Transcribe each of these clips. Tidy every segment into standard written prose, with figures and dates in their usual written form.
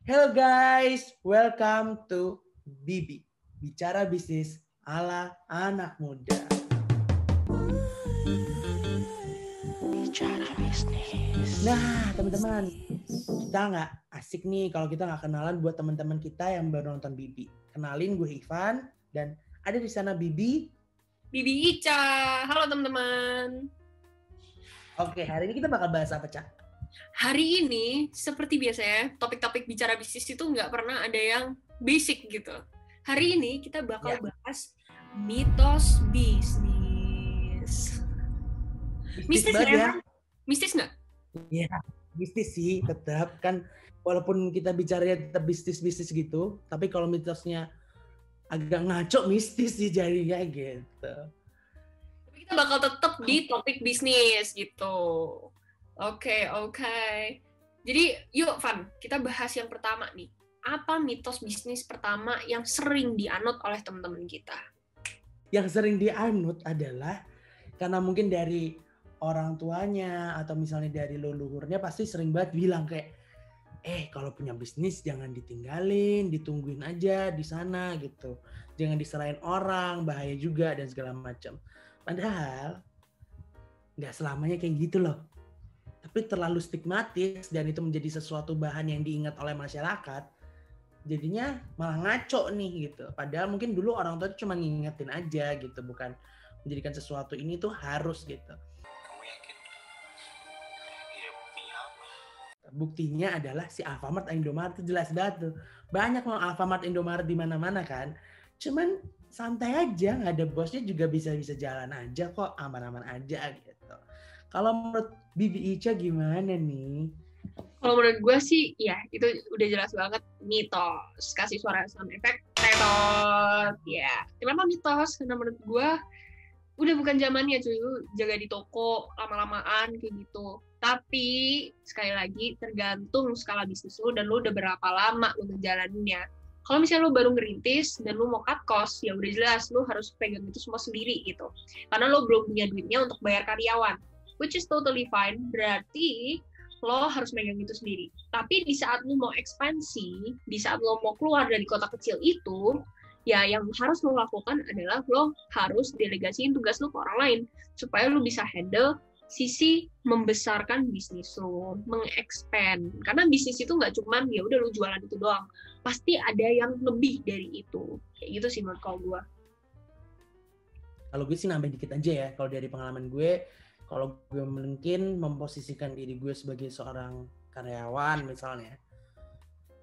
Hello guys, welcome to Bibi, bicara bisnis ala anak muda. Bicara bisnis. Nah teman-teman, kita nggak asik nih kalau kita nggak kenalan buat teman-teman kita yang baru nonton Bibi. Kenalin, gue Ivan dan ada di sana Bibi. Bibi Ica. Halo teman-teman. Oke, hari ini kita bakal bahas apa, Cak? Hari ini, seperti biasanya, topik-topik bicara bisnis itu nggak pernah ada yang basic gitu. Hari ini kita bakal bahas mitos bisnis. Mistis nggak ya? Mistis nggak? Iya, mistis sih tetap. Kan walaupun kita bicaranya tetap bisnis-bisnis gitu, tapi kalau mitosnya agak ngaco mistis sih jadinya gitu. Tapi kita bakal tetap di topik bisnis gitu. Oke. Jadi yuk Van, kita bahas yang pertama nih. Apa mitos bisnis pertama yang sering dianut oleh teman-teman kita? Yang sering dianut adalah karena mungkin dari orang tuanya atau misalnya dari leluhurnya pasti sering banget bilang kayak kalau punya bisnis jangan ditinggalin, ditungguin aja di sana gitu. Jangan diserahin orang, bahaya juga dan segala macam. Padahal nggak selamanya kayak gitu loh. Tapi terlalu stigmatis dan itu menjadi sesuatu bahan yang diingat oleh masyarakat, jadinya malah ngaco nih gitu. Padahal mungkin dulu orang tua cuma ngingetin aja gitu, bukan menjadikan sesuatu ini tuh harus gitu. Kamu yakin? Iya, buktinya apa? Buktinya adalah si Alfamart, Indomaret itu jelas banget tuh. Banyak loh Alfamart, Indomaret di mana-mana kan. Cuman santai aja, nggak ada bosnya juga bisa jalan aja kok, aman-aman aja gitu. Kalau menurut Bibi Ica gimana nih? Kalau menurut gue sih, ya itu udah jelas banget mitos. Kasih suara sound effect, tetot. Ya, kenapa mitos? Karena menurut gue udah bukan zamannya cuy, lu jaga di toko lama-lamaan kayak gitu. Tapi sekali lagi tergantung skala bisnis lu dan lu udah berapa lama lu ngejalaninnya. Kalau misalnya lu baru ngerintis dan lu mau cut cost, ya udah jelas lu harus pegang itu semua sendiri gitu. Karena lu belum punya duitnya untuk bayar karyawan, which is totally fine. Berarti lo harus megang itu sendiri. Tapi di saat lo mau ekspansi, di saat lo mau keluar dari kota kecil itu, ya yang harus lo lakukan adalah lo harus delegasiin tugas lo ke orang lain supaya lo bisa handle sisi membesarkan bisnis lo, mengexpand. Karena bisnis itu nggak cuma ya udah lo jualan itu doang, pasti ada yang lebih dari itu. Kayak gitu sih menurut gue. Kalau gue sih nambahin dikit aja ya. Kalau dari pengalaman gue, kalau gue mungkin memposisikan diri gue sebagai seorang karyawan misalnya,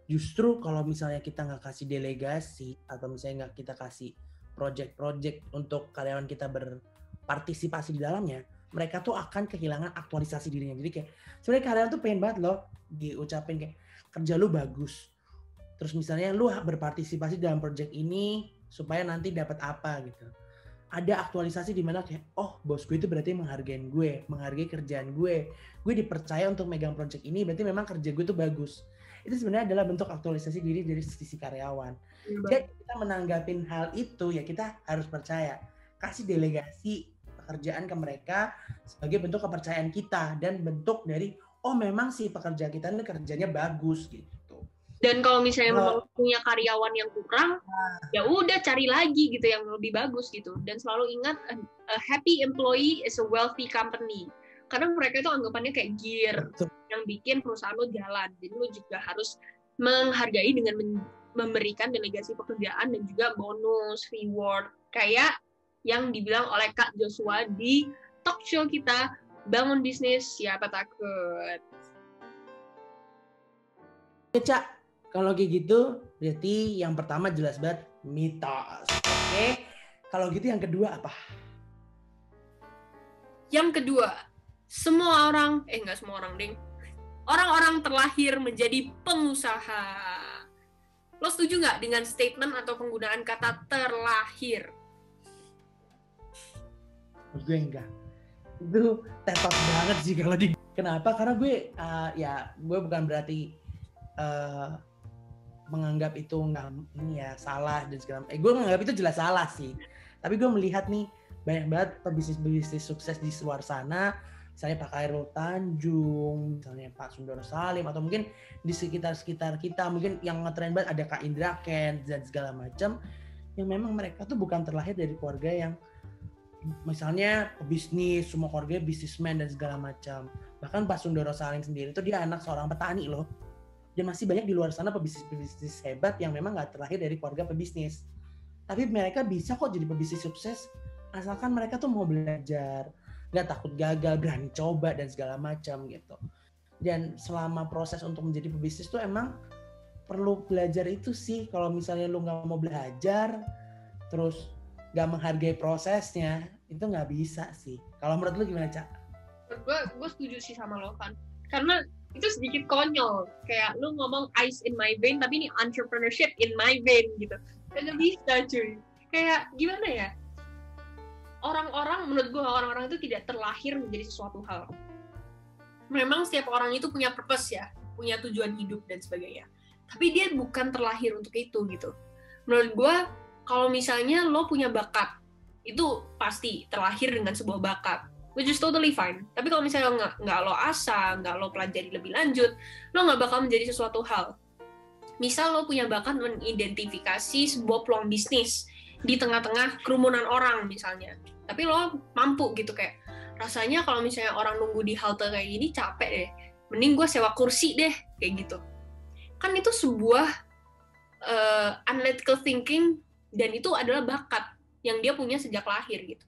justru kalau misalnya kita nggak kasih delegasi atau misalnya nggak kita kasih project-project untuk karyawan kita berpartisipasi di dalamnya, mereka tuh akan kehilangan aktualisasi dirinya. Jadi kayak sebenarnya karyawan tuh pengen banget loh diucapin kayak kerja lu bagus. Terus misalnya lu berpartisipasi dalam project ini supaya nanti dapat apa gitu. Ada aktualisasi di mana kayak bos gue itu berarti menghargai kerjaan gue dipercaya untuk megang project ini, berarti memang kerja gue tuh bagus. Itu sebenarnya adalah bentuk aktualisasi diri dari sisi karyawan. Jadi kita menanggapin hal itu ya kita harus percaya, kasih delegasi pekerjaan ke mereka sebagai bentuk kepercayaan kita dan bentuk dari memang si pekerja kita ini kerjanya bagus gitu. Dan kalau misalnya memang punya karyawan yang kurang, ya udah cari lagi gitu yang lebih bagus gitu. Dan selalu ingat, a happy employee is a wealthy company. Karena mereka itu anggapannya kayak gear yang bikin perusahaan lo jalan. Jadi lo juga harus menghargai dengan memberikan delegasi pekerjaan dan juga bonus, reward. Kayak yang dibilang oleh Kak Joshua di talk show kita, Bangun Bisnis Siapa Takut. Cak, kalau kayak gitu, berarti yang pertama jelas banget mitos. Oke, kalau gitu yang kedua apa? Yang kedua, semua orang, nggak semua orang, ding. Orang-orang terlahir menjadi pengusaha. Lo setuju nggak dengan statement atau penggunaan kata terlahir? Gue enggak. Itu tetot banget sih kalau di. Kenapa? Karena gue, gue bukan berarti menganggap itu salah dan segala macam. Gue menganggap itu jelas salah sih. Tapi gue melihat nih banyak banget pebisnis sukses di luar sana misalnya Pak Khairul Tanjung, misalnya Pak Sundoro Salim, atau mungkin di sekitar-sekitar kita, mungkin yang ngetren banget ada Kak Indra Kent dan segala macam, yang memang mereka tuh bukan terlahir dari keluarga yang misalnya pebisnis, semua keluarga bisnismen dan segala macam. Bahkan Pak Sundoro Salim sendiri itu dia anak seorang petani loh. Dan masih banyak di luar sana pebisnis hebat yang memang nggak terlahir dari keluarga pebisnis. Tapi mereka bisa kok jadi pebisnis sukses asalkan mereka tuh mau belajar, nggak takut gagal, berani coba dan segala macam gitu. Dan selama proses untuk menjadi pebisnis tuh emang perlu belajar itu sih. Kalau misalnya lu nggak mau belajar, terus nggak menghargai prosesnya, itu nggak bisa sih. Kalau menurut lu gimana, Cak? Gue setuju sih sama lo kan, karena itu sedikit konyol, kayak lu ngomong ice in my vein tapi ini entrepreneurship in my vein gitu, kagak bisa cuy. Kayak gimana ya, menurut gue orang-orang itu tidak terlahir menjadi sesuatu hal. Memang setiap orang itu punya purpose ya, punya tujuan hidup dan sebagainya, tapi dia bukan terlahir untuk itu gitu. Menurut gue kalau misalnya lo punya bakat, itu pasti terlahir dengan sebuah bakat, which is totally fine. Tapi kalau misalnya nggak lo asah, nggak lo pelajari lebih lanjut, lo nggak bakal menjadi sesuatu hal. Misal lo punya bakat mengidentifikasi sebuah peluang bisnis di tengah-tengah kerumunan orang misalnya, tapi lo mampu gitu, kayak rasanya kalau misalnya orang nunggu di halte kayak gini capek deh, mending gue sewa kursi deh, kayak gitu. Kan itu sebuah analytical thinking, dan itu adalah bakat yang dia punya sejak lahir gitu.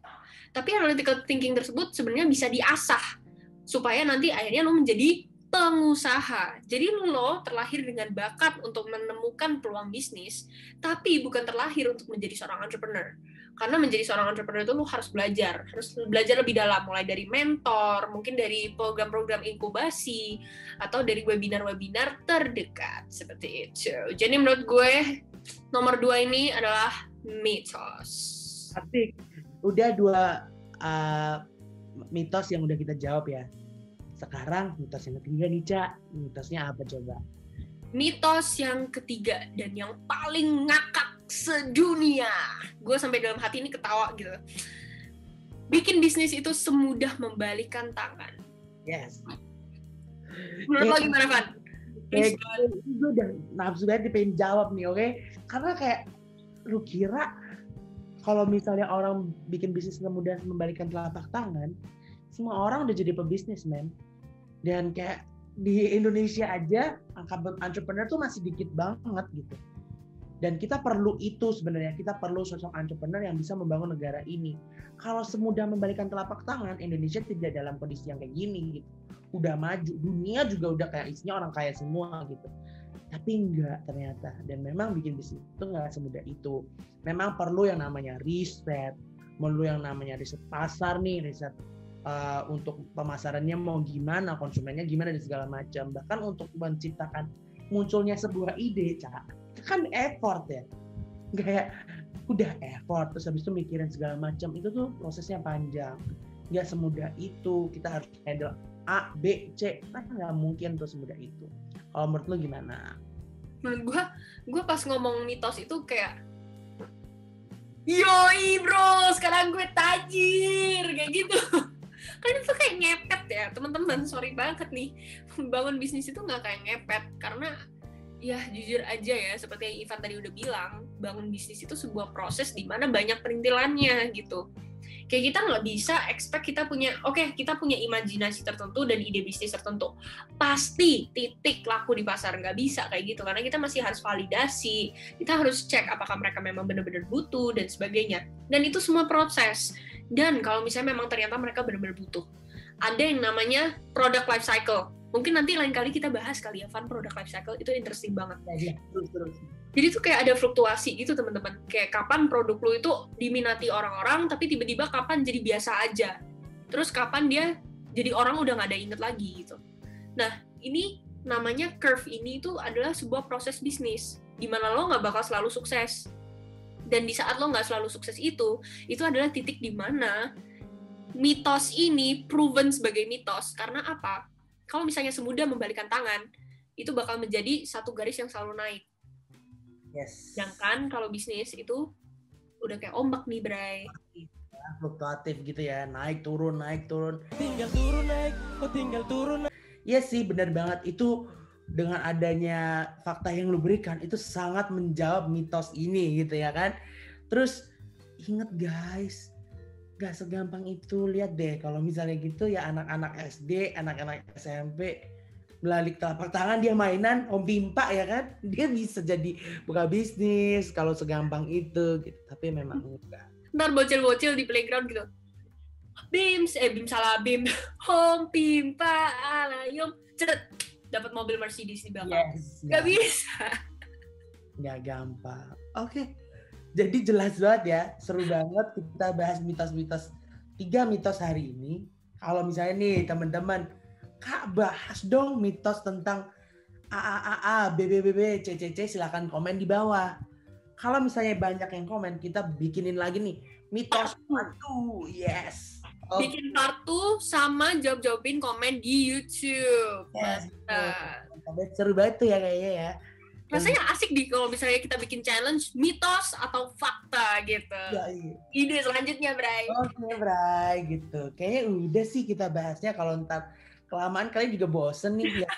Tapi analytical thinking tersebut sebenarnya bisa diasah supaya nanti akhirnya lo menjadi pengusaha. Jadi lo terlahir dengan bakat untuk menemukan peluang bisnis, tapi bukan terlahir untuk menjadi seorang entrepreneur. Karena menjadi seorang entrepreneur itu lo harus belajar lebih dalam, mulai dari mentor, mungkin dari program-program inkubasi, atau dari webinar-webinar terdekat seperti itu. Jadi menurut gue nomor 2 ini adalah mitos. Asik. Udah 2 mitos yang udah kita jawab ya. Sekarang mitos yang ketiga nih, Cak. Mitosnya apa coba? Mitos yang ketiga dan yang paling ngakak sedunia. Gue sampai dalam hati ini ketawa gitu. Bikin bisnis itu semudah membalikan tangan. Yes. Menurut lo gimana, Van? Gue udah nafsu banget pengen jawab nih, oke? Karena kayak lu kira kalau misalnya orang bikin bisnis semudah membalikan telapak tangan, semua orang udah jadi pebisnis, men. Dan kayak di Indonesia aja angka entrepreneur tuh masih dikit banget gitu. Dan kita perlu itu sebenarnya, kita perlu sosok entrepreneur yang bisa membangun negara ini. Kalau semudah membalikan telapak tangan, Indonesia tidak dalam kondisi yang kayak gini gitu. Udah maju, dunia juga udah kayak isinya orang kaya semua gitu. Tapi enggak ternyata. Dan memang bikin bisnis itu enggak semudah itu. Memang perlu yang namanya riset, perlu yang namanya riset pasar nih, riset untuk pemasarannya mau gimana, konsumennya gimana dan segala macam. Bahkan untuk menciptakan munculnya sebuah ide, Cak, itu kan effort ya. Kayak udah effort terus habis itu mikirin segala macam, itu tuh prosesnya panjang. Nggak semudah itu. Kita harus handle A, B, C, kan nggak mungkin tuh semudah itu. Kalau menurut lo gimana? Menurut gue pas ngomong mitos itu kayak, yoi bro, sekarang gue tajir, kayak gitu. Kan itu kayak ngepet ya, teman-teman. Sorry banget nih, bangun bisnis itu nggak kayak ngepet. Karena ya jujur aja ya, seperti yang Ivan tadi udah bilang, bangun bisnis itu sebuah proses di mana banyak perintilannya gitu. Kayak kita nggak bisa expect kita punya imajinasi tertentu dan ide bisnis tertentu pasti titik laku di pasar, nggak bisa kayak gitu, karena kita masih harus validasi, kita harus cek apakah mereka memang benar-benar butuh dan sebagainya, dan itu semua proses. Dan kalau misalnya memang ternyata mereka benar-benar butuh, ada yang namanya product life cycle. Mungkin nanti lain kali kita bahas kali ya, Van, product life cycle itu interesting banget. Ya, terus. Jadi tuh kayak ada fluktuasi gitu teman-teman. Kayak kapan produk lu itu diminati orang-orang, tapi tiba-tiba kapan jadi biasa aja. Terus kapan dia jadi orang udah nggak ada inget lagi gitu. Nah, ini namanya curve ini itu adalah sebuah proses bisnis, di mana lo nggak bakal selalu sukses. Dan di saat lo nggak selalu sukses itu adalah titik di mana mitos ini proven sebagai mitos. Karena apa? Kalau misalnya semudah membalikan tangan, itu bakal menjadi satu garis yang selalu naik. Yes. Sedangkan kalau bisnis itu udah kayak ombak nih, Bray. fluktuatif gitu ya, naik turun. Tinggal turun naik, tinggal turun. Iya sih, benar banget. Itu dengan adanya fakta yang lu berikan itu sangat menjawab mitos ini gitu ya kan. Terus inget guys, gak segampang itu. Lihat deh kalau misalnya gitu ya, anak-anak SD, anak-anak SMP balik telapak tangan dia mainan Om Pimpa ya kan, dia bisa jadi buka bisnis kalau segampang itu gitu. Tapi memang enggak. Ntar bocil-bocil di playground gitu. Bim salah Bim. Home Pimpa Alayum. Cet, dapat mobil Mercedes di belakang. Yes. Gak bisa. Nggak gampang. Oke. Jadi jelas banget ya, seru banget kita bahas mitos-mitos. 3 mitos hari ini. Kalau misalnya nih teman-teman, Kak bahas dong mitos tentang AAAA, BBBB, CCC, silakan komen di bawah. Kalau misalnya banyak yang komen, kita bikinin lagi nih mitos part 2. Yes. Oke. Bikin part 2 sama jawab-jawabin komen di YouTube. Yes. Mantap. Seru banget tuh ya kayaknya ya. Rasanya asik di kalau misalnya kita bikin challenge mitos atau fakta gitu. Ya, iya. Ide selanjutnya, Bray. Oke, Bray, gitu. Kayaknya udah sih kita bahasnya, kalau ntar kelamaan kalian juga bosen nih ya.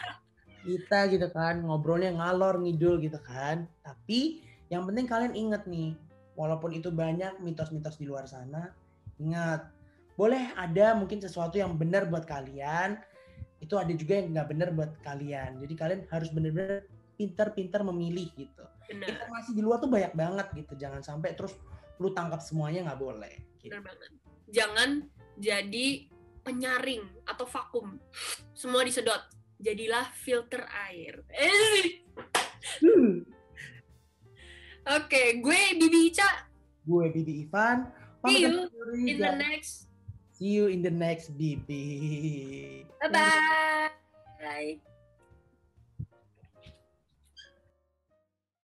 Kita gitu kan, ngobrolnya ngalor ngidul gitu kan. Tapi yang penting kalian inget nih, walaupun itu banyak mitos-mitos di luar sana, ingat, boleh ada mungkin sesuatu yang benar buat kalian, itu ada juga yang nggak benar buat kalian. Jadi kalian harus benar-benar pintar-pintar memilih gitu. Benar. Informasi di luar tuh banyak banget gitu. Jangan sampai terus lu tangkap semuanya, nggak boleh. Gitu. Benar banget. Jangan jadi penyaring atau vakum. Semua disedot. Jadilah filter air. Oke, gue Bibi Ica. Gue Bibi Ivan. See you in the next Bibi. Bye-bye.